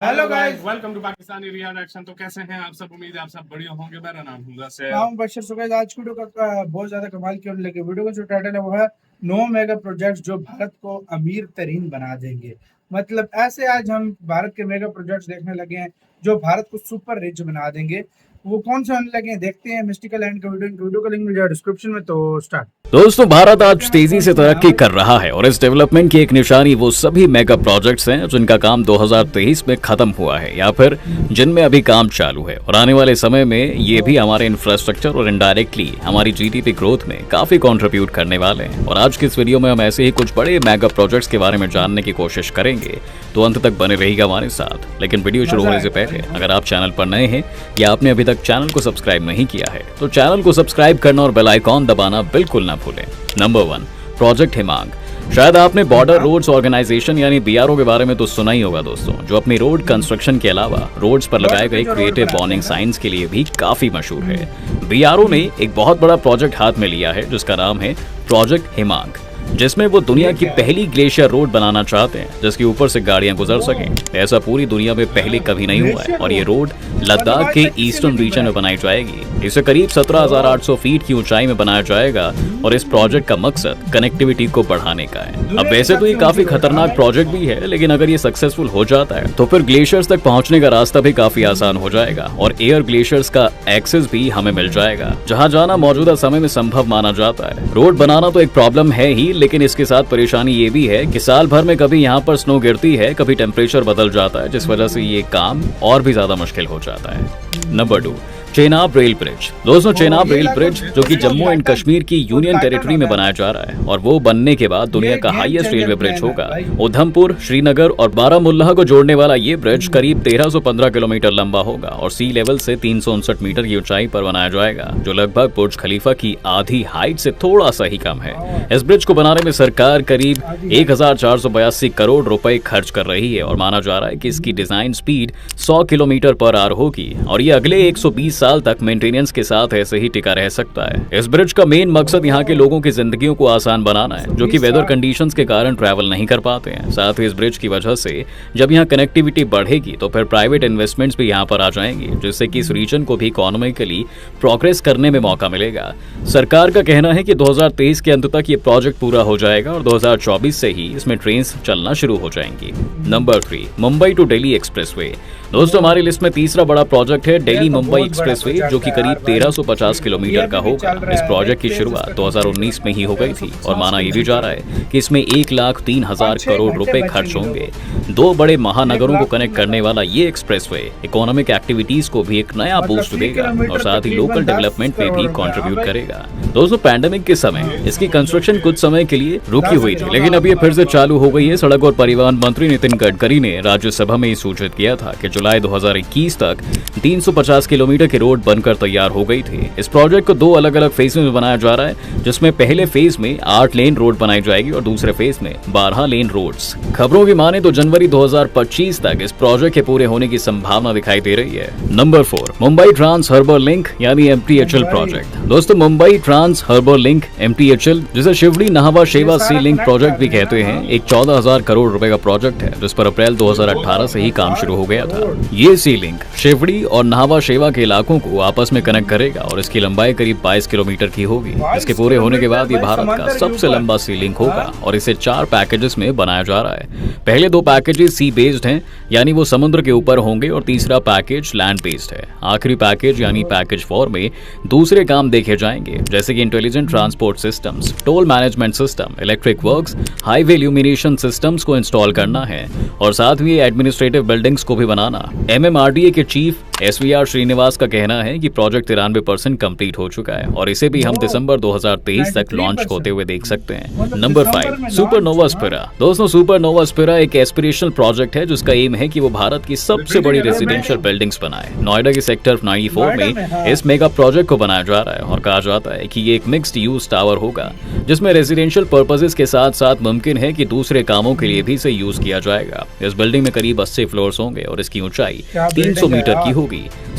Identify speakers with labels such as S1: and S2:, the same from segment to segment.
S1: Hello guys,
S2: welcome to Pakistani reaction. तो कैसे हैं आप सब? उम्मीद है आप सब बढ़िया होंगे। मेरा नाम हुंदा से
S1: नाम बशर सुगैज। आज की वीडियो का बहुत ज्यादा कमाल की होने लगी। वीडियो का जो टाइटल है वो है 9 मेगा प्रोजेक्ट्स जो भारत को अमीर तरीन बना देंगे। मतलब ऐसे आज हम भारत के मेगा प्रोजेक्ट्स देखने लगे हैं जो भारत को सुपर रिच बना देंगे। वो कौन से होने लगे हैं देखते हैं। मिस्टिकल एंड का वीडियो का लिंक मिल जाएगा डिस्क्रिप्शन में। तो स्टार्ट।
S3: दोस्तों, भारत आज तेजी से तरक्की कर रहा है और इस डेवलपमेंट की एक निशानी वो सभी मेगा प्रोजेक्ट्स हैं जिनका काम 2023 में खत्म हुआ है या फिर जिनमें अभी काम चालू है और आने वाले समय में ये भी हमारे इंफ्रास्ट्रक्चर और इनडायरेक्टली हमारी जीडीपी ग्रोथ में काफी कंट्रीब्यूट करने वाले हैं। और आज की इस वीडियो में हम ऐसे ही कुछ बड़े मेगा प्रोजेक्ट्स के बारे में जानने की कोशिश करेंगे, तो अंत तक बने रहिएगा हमारे साथ। लेकिन वीडियो शुरू होने से पहले अगर आप चैनल पर नए हैं या आपने अभी तक चैनल को सब्सक्राइब नहीं किया है तो चैनल को सब्सक्राइब करना और बेल आइकॉन दबाना बिल्कुल ना भूलें। Number 1, project Himang. शायद आपने बॉर्डर रोड्स ऑर्गेनाइजेशन यानी बीआरओ के बारे में तो सुना ही होगा दोस्तों, जो अपनी रोड कंस्ट्रक्शन के अलावा रोड्स पर लगाए गए क्रिएटिव वार्निंग साइंस के लिए भी काफी मशहूर है। बीआरओ ने एक बहुत बड़ा प्रोजेक्ट हाथ में लिया है जिसका नाम है प्रोजेक्ट हिमांग, जिसमें वो दुनिया की पहली ग्लेशियर रोड बनाना चाहते हैं जिसके ऊपर से गाड़ियां गुजर सकें। ऐसा पूरी दुनिया में पहले कभी नहीं हुआ है और ये रोड लद्दाख के ईस्टर्न रीजन में बनाई जाएगी। इसे करीब 17,800 फीट की ऊंचाई में बनाया जाएगा और इस प्रोजेक्ट का मकसद कनेक्टिविटी को बढ़ाने का है। अब वैसे तो ये काफी खतरनाक प्रोजेक्ट भी है, लेकिन अगर ये सक्सेसफुल हो जाता है तो फिर ग्लेशियर्स तक पहुंचने का रास्ता भी काफी आसान हो जाएगा और एयर ग्लेशियर्स का एक्सेस भी हमें मिल जाएगा, जहां जाना मौजूदा समय में संभव माना जाता है। रोड बनाना तो एक प्रॉब्लम है ही, लेकिन इसके साथ परेशानी ये भी है कि साल भर में कभी यहाँ पर स्नो गिरती है, कभी टेम्परेचर बदल जाता है, जिस वजह से ये काम और भी ज्यादा मुश्किल हो जाता है। Number 2, Chenab rail bridge. दोस्तों, चेनाब रेल ब्रिज जो कि जम्मू एंड कश्मीर की यूनियन टेरिटरी में बनाया जा रहा है और वो बनने के बाद दुनिया का हाईएस्ट रेलवे ब्रिज होगा। उधमपुर, श्रीनगर और बारामुल्ला को जोड़ने वाला ये ब्रिज करीब 1315 किलोमीटर लंबा होगा और सी लेवल से 359 मीटर की ऊंचाई पर बनाया जाएगा, जो लगभग बुर्ज खलीफा की आधी हाइट से थोड़ा सा ही कम है। इस ब्रिज को बनाने में सरकार करीब 1482 करोड़ रुपए खर्च कर रही है और माना जा रहा है कि इसकी design speed 100 kilometre per hour होगी और ये अगले 120 साल तक मेंटेनेंस के साथ ऐसे ही टिका रह सकता है। इस ब्रिज का मेन मकसद यहाँ के लोगों की जिंदगियों को आसान बनाना है, जो कि वेदर कंडीशंस के कारण ट्रैवल नहीं कर पाते हैं। साथ ही इस ब्रिज की वजह से जब यहाँ कनेक्टिविटी बढ़ेगी तो फिर प्राइवेट इन्वेस्टमेंट्स भी यहाँ पर आ जाएंगी, जिससे कि इस रीजन को भी इकोनॉमिकली प्रोग्रेस करने में मौका मिलेगा। सरकार का कहना है कि 2023 के अंत तक ये प्रोजेक्ट पूरा हो जाएगा और 2024 से ही इसमें ट्रेन चलना शुरू हो जाएंगी। Number 3, Mumbai to Delhi expressway. दोस्तों, हमारी लिस्ट में तीसरा बड़ा प्रोजेक्ट है दिल्ली मुंबई एक्सप्रेसवे, जो कि करीब 1350 किलोमीटर का होगा। इस प्रोजेक्ट की शुरुआत 2019 में ही हो गई थी और माना ये भी जा रहा है कि इसमें 1,03,000 करोड़ रुपए खर्च होंगे। 2 बड़े महानगरों को कनेक्ट करने वाला ये एक्सप्रेसवे इकोनॉमिक एक्टिविटीज को भी एक नया बूस्ट देगा और साथ ही लोकल डेवलपमेंट में भी कंट्रीब्यूट करेगा। दोस्तों, पैंडेमिक के समय इसकी कंस्ट्रक्शन कुछ समय के लिए रुकी हुई थी, लेकिन अब ये फिर से चालू हो गई है। सड़क और परिवहन मंत्री नितिन गडकरी ने राज्यसभा में सूचित किया था कि जुलाई 2021 तक 350 किलोमीटर की रोड बनकर तैयार हो गई थी। इस प्रोजेक्ट को 2 अलग अलग फेज में बनाया जा रहा है, जिसमें पहले फेज में 8 लेन रोड बनाई जाएगी और दूसरे फेज में 12 लेन रोड्स। खबरों की माने तो जनवरी 2025 तक इस प्रोजेक्ट के पूरे होने की संभावना दिखाई दे रही है। Number 4, Mumbai trans harbour link यानी MTHL प्रोजेक्ट। दोस्तों, Mumbai trans harbour link MTHL, जिसे शिवड़ी नाहवा शेवा सी लिंक प्रोजेक्ट भी कहते हैं, एक 14,000 करोड़ रुपए का प्रोजेक्ट है जिस पर अप्रैल 2018 से ही काम शुरू हो गया था। ये सी लिंक शिवड़ी और नाहवा शेवा के इलाकों को आपस में कनेक्ट करेगा और इसकी लंबाई करीब 22 किलोमीटर की होगी। इसके पूरे होने के बाद ये भारत का सबसे लंबा सी लिंक होगा और इसे 4 पैकेजेस में बनाया जा रहा है। पहले 2 पैकेजेस सी बेस्ड हैं, यानी वो समुद्र के ऊपर होंगे, और तीसरा पैकेज लैंड बेस्ड है। आखिरी पैकेज यानी पैकेज 4 में दूसरे काम देखे जाएंगे, जैसे कि intelligent transport systems, toll management system, electric works, highway illumination systems को इंस्टॉल करना है और साथ ही एडमिनिस्ट्रेटिव बिल्डिंग्स को भी बनाना। MMRDA के चीफ SVR श्रीनिवास का कहना है कि प्रोजेक्ट 93% कंप्लीट हो चुका है और इसे भी हम दिसंबर 2023 तक लॉन्च होते हुए देख सकते हैं। नंबर 5, सुपरनोवा स्पिरा। दोस्तों, सुपरनोवा स्पिरा एक एस्पिरेशनल प्रोजेक्ट है जिसका एम है कि वो भारत की सबसे बड़ी रेजिडेंशियल बिल्डिंग्स बनाए। नोएडा के सेक्टर 94 में इस मेगा प्रोजेक्ट को बनाया जा रहा है और कहा जाता है कि ये एक मिक्स्ड यूज टावर होगा, जिसमें रेजिडेंशियल पर्पसेस के साथ साथ मुमकिन है कि दूसरे कामों के लिए भी इसे यूज किया जाएगा। इस बिल्डिंग में करीब 80 फ्लोर्स होंगे और इसकी ऊंचाई 300 मीटर की होगी।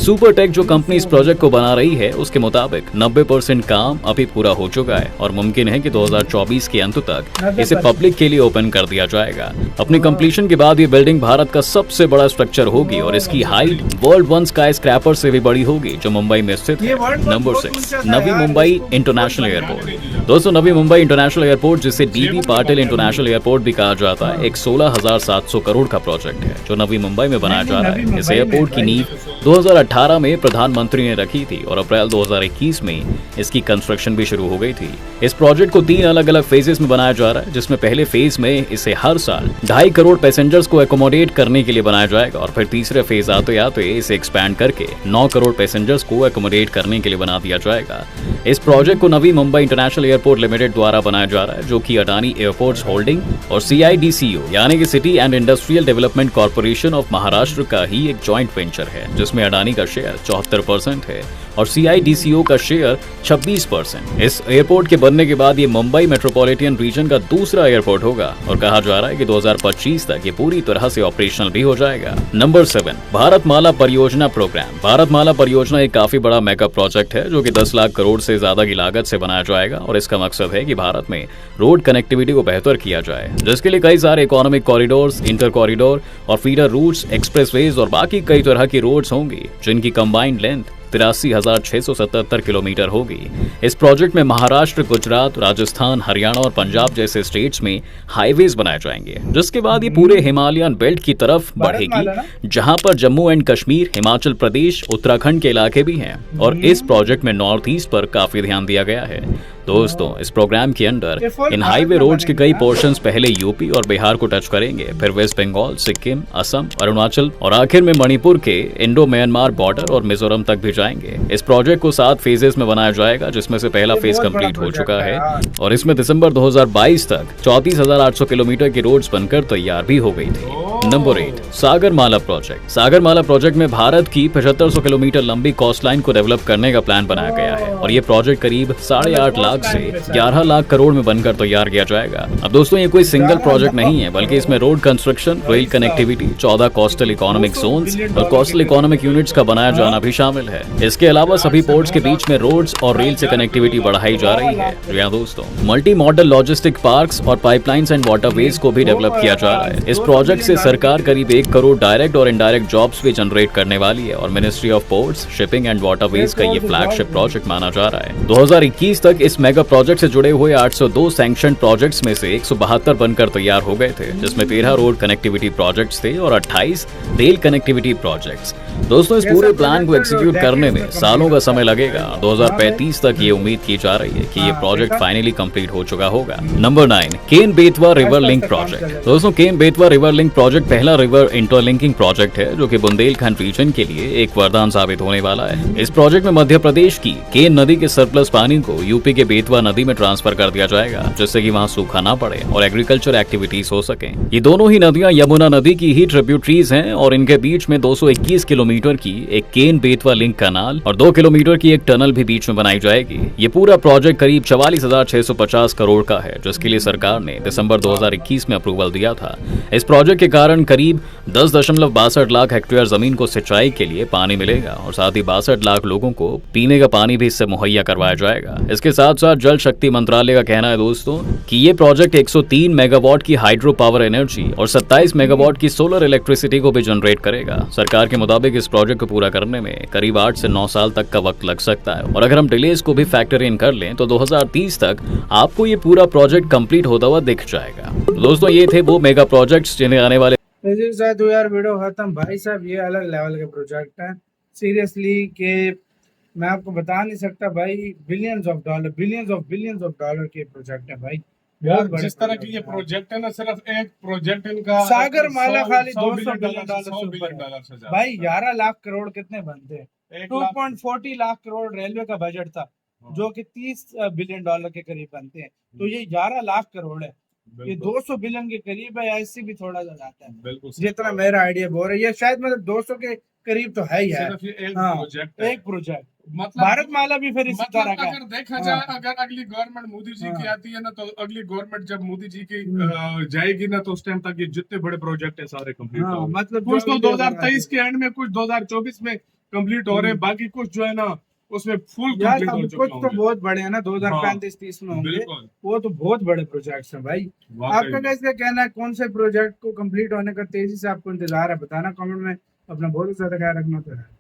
S3: सुपरटेक जो कंपनी इस प्रोजेक्ट को बना रही है उसके मुताबिक 90% काम अभी पूरा हो चुका है और मुमकिन है कि 2024 के अंत तक इसे पब्लिक के लिए ओपन कर दिया जाएगा। अपनी कंप्लीशन के बाद ये बिल्डिंग भारत का सबसे बड़ा स्ट्रक्चर होगी और इसकी height world one sky scraper से भी बड़ी होगी जो मुंबई में स्थित है। Number 6, Navi Mumbai international airport. दोस्तों, नवी मुंबई इंटरनेशनल एयरपोर्ट जिसे DB पाटिल इंटरनेशनल एयरपोर्ट भी कहा जाता है, एक 16,700 करोड़ का प्रोजेक्ट है जो नवी मुंबई में बनाया जा रहा है। इस एयरपोर्ट की नींव 2018 में प्रधानमंत्री ने रखी थी और अप्रैल 2021 में इसकी कंस्ट्रक्शन भी शुरू हो गई थी। इस प्रोजेक्ट को 3 अलग अलग फेजेस में बनाया जा रहा है, जिसमें पहले फेज में इसे हर साल 2.5 करोड़ पैसेंजर्स को एकोमोडेट करने के लिए बनाया जाएगा और फिर तीसरे फेज आते आते इसे एक्सपैंड करके 9 करोड़ पैसेंजर्स को एकोमोडेट करने के लिए बना दिया जाएगा। इस प्रोजेक्ट को Navi Mumbai international airport limited द्वारा बनाया जा रहा है, जो कि अडानी एयरपोर्ट्स होल्डिंग और CIDCO यानी कि city and industrial development corporation of Maharashtra का ही एक जॉइंट वेंचर है, जिसमें अडानी का शेयर 74% है और CIDCO का शेयर 26%। इस एयरपोर्ट के बनने के बाद ये मुंबई मेट्रोपॉलिटन रीजन का दूसरा एयरपोर्ट होगा और कहा जा रहा है कि 2025 तक ये पूरी तरह से ऑपरेशनल भी हो जाएगा। नंबर 7, भारतमाला परियोजना प्रोग्राम। भारतमाला परियोजना एक काफी बड़ा मेगा प्रोजेक्ट है जो कि 10 लाख करोड़ से ज्यादा की लागत से बनाया जाएगा और इसका मकसद है कि भारत में रोड कनेक्टिविटी को बेहतर किया जाए, जिसके लिए कई सारे इकोनॉमिक कॉरिडोर्स, इंटर कॉरिडोर और फीडर रूट्स, एक्सप्रेसवेज और बाकी कई तरह की रोड्स होंगी जिनकी कंबाइंड लेंथ 83,677 किलोमीटर होगी। इस प्रोजेक्ट में महाराष्ट्र, गुजरात, राजस्थान, हरियाणा और पंजाब जैसे स्टेट्स में हाईवेज बनाए जाएंगे, जिसके बाद ये पूरे हिमालयन बेल्ट की तरफ बढ़ेगी, जहां पर जम्मू एंड कश्मीर, हिमाचल प्रदेश, उत्तराखंड के इलाके भी हैं और इस प्रोजेक्ट में नॉर्थ ईस्ट पर काफी ध्यान दिया गया है। दोस्तों, इस प्रोग्राम के अंडर इन हाईवे रोड्स के कई पोर्शंस पहले यूपी और बिहार को टच करेंगे, फिर वेस्ट बंगाल, सिक्किम, असम, अरुणाचल और आखिर में मणिपुर के इंडो म्यांमार बॉर्डर और मिजोरम तक भी जाएंगे। इस प्रोजेक्ट को 7 फेजेस में बनाया जाएगा, जिसमें से पहला फेज कंप्लीट हो चुका है और इसमें दिसंबर 2022 तक 34,800 किलोमीटर की रोड्स बनकर तैयार भी हो गई थी। Number 8, Sagarmala project. Sagarmala project में भारत की 7500 किलोमीटर लंबी कोस्ट लाइन को डेवलप करने का प्लान बनाया गया है और ये प्रोजेक्ट करीब 8.5 लाख से 11 लाख करोड़ में बनकर तैयार किया जाएगा। अब दोस्तों, ये कोई सिंगल प्रोजेक्ट नहीं है, बल्कि इसमें road construction, rail connectivity, 14 coastal economic zones और कोस्टल इकोनॉमिक यूनिट्स का बनाया जाना भी शामिल है। इसके अलावा सभी पोर्ट्स के बीच में रोड्स और रेल से कनेक्टिविटी बढ़ाई जा रही है। जी हाँ दोस्तों, मल्टी मॉडल लॉजिस्टिक पार्क्स और पाइपलाइंस एंड वाटरवेज को भी डेवलप किया जा रहा है। इस प्रोजेक्ट से सरकार करीब 1 करोड़ डायरेक्ट और इनडायरेक्ट जॉब्स भी जनरेट करने वाली है और ministry of ports, shipping and waterways का ये फ्लैगशिप प्रोजेक्ट माना जा रहा है। 2021 तक इस मेगा प्रोजेक्ट से जुड़े हुए 802 सैंक्शन प्रोजेक्ट्स में से 172 बनकर तैयार हो गए थे, जिसमें 13 रोड कनेक्टिविटी प्रोजेक्ट्स थे और 28 रेल कनेक्टिविटी प्रोजेक्ट्स। दोस्तों, इस पूरे प्लान को एग्जीक्यूट करने में सालों का समय लगेगा। 2035 तक ये उम्मीद की जा रही है कि ये प्रोजेक्ट फाइनली कंप्लीट हो चुका होगा। Number 9, Ken Betwa river link project. दोस्तों, Ken Betwa river link project पहला रिवर इंटरलिंकिंग प्रोजेक्ट है जो कि बुंदेलखंड रीजन के लिए एक वरदान साबित होने वाला है। इस प्रोजेक्ट में मध्य प्रदेश की केन नदी के सरप्लस पानी को यूपी के बेतवा नदी में ट्रांसफर कर दिया जाएगा, जिससे कि वहां सूखा ना पड़े और एग्रीकल्चर एक्टिविटीज हो सके। ये दोनों ही नदियां यमुना नदी की ही ट्रिब्यूटरीज हैं और इनके बीच में 221 किलोमीटर की एक केन बेतवा लिंक कैनाल और 2 किलोमीटर की एक टनल भी बीच में बनाई जाएगी। ये पूरा प्रोजेक्ट करीब 44,650 करोड़ का है, जिसके लिए सरकार ने दिसंबर 2021 में अप्रूवल दिया था। इस प्रोजेक्ट के कारण करीब 10.62 लाख हेक्टेयर जमीन को सिंचाई के लिए पानी मिलेगा और साथ ही 62 लाख लोगों को पीने का पानी भी इससे मुहैया करवाया जाएगा। इसके साथ साथ जल शक्ति मंत्रालय का कहना है दोस्तों कि ये प्रोजेक्ट 103 मेगावाट की हाइड्रो पावर एनर्जी और 27 मेगावाट की सोलर इलेक्ट्रिसिटी को भी जनरेट करेगा। सरकार के मुताबिक इस प्रोजेक्ट को पूरा करने में करीब 8 से 9 साल तक का वक्त लग सकता है और अगर हम डिलेज को भी फैक्टर इन कर लें तो 2030 तक आपको ये पूरा प्रोजेक्ट कंप्लीट होता हुआ दिख जाएगा। दोस्तों, ये थे वो मेगा प्रोजेक्ट्स जिन्हें आने वाले
S1: यार वीडियो खत्म। भाई साहब, ये अलग लेवल के प्रोजेक्ट हैं सीरियसली, कि मैं आपको बता नहीं सकता भाई। बिलियंस ऑफ डॉलर के प्रोजेक्ट है भाई।
S2: यार, जिस तरह की ये प्रोजेक्ट है ना, सिर्फ एक प्रोजेक्ट इनका
S1: सागरमाला खाली 200
S2: बिलियन
S1: बिलियन
S2: डॉलर से ज्यादा।
S1: भाई 11 लाख करोड़ कितने बनते हैं? 2.40 लाख करोड़ रेलवे का बजट था, जो कि 30 बिलियन डॉलर के करीब बनते हैं। तो ये 11 लाख करोड़ है, ये 200 बिलियन के करीब है, ऐसे भी थोड़ा सा जाता है।
S2: बिल्कुल,
S1: जितना मेरा आइडिया बोल रहा है, ये शायद मतलब 200 के करीब तो है ही है।
S2: सिर्फ ये एक
S1: हाँ,
S2: प्रोजेक्ट है।
S1: एक प्रोजेक्ट।
S2: मतलब
S1: भारतमाला भी फिर इसी तरह का
S2: अगर देखा जाए, अगर अगली गवर्नमेंट मोदी जी की आती है ना, तो अगली गवर्नमेंट जब मोदी जी की जाएगी ना, तो उस टाइम तक ये जितने बड़े प्रोजेक्ट है सारे कंप्लीट हो।
S1: मतलब
S2: कुछ तो 2023 के एंड में, कुछ 2024 में कंप्लीट हो रहे हैं, बाकी कुछ जो है ना उसमें फुल
S1: यार
S2: कंप्लीट हो
S1: अब
S2: चुके
S1: कुछ तो
S2: होंगे।
S1: बहुत बड़े हैं ना, 2035 30 में होंगे,
S2: बिल्कुल,
S1: वो तो बहुत बड़े प्रोजेक्ट्स हैं भाई।
S2: वाकई
S1: आपका
S2: में।
S1: कैसे कहना है, कौन से प्रोजेक्ट को कंप्लीट होने का तेजी से आपको इंतजार है, बताना कमेंट में। अपना बहुत ज्यादा ख्याल रखना तो है।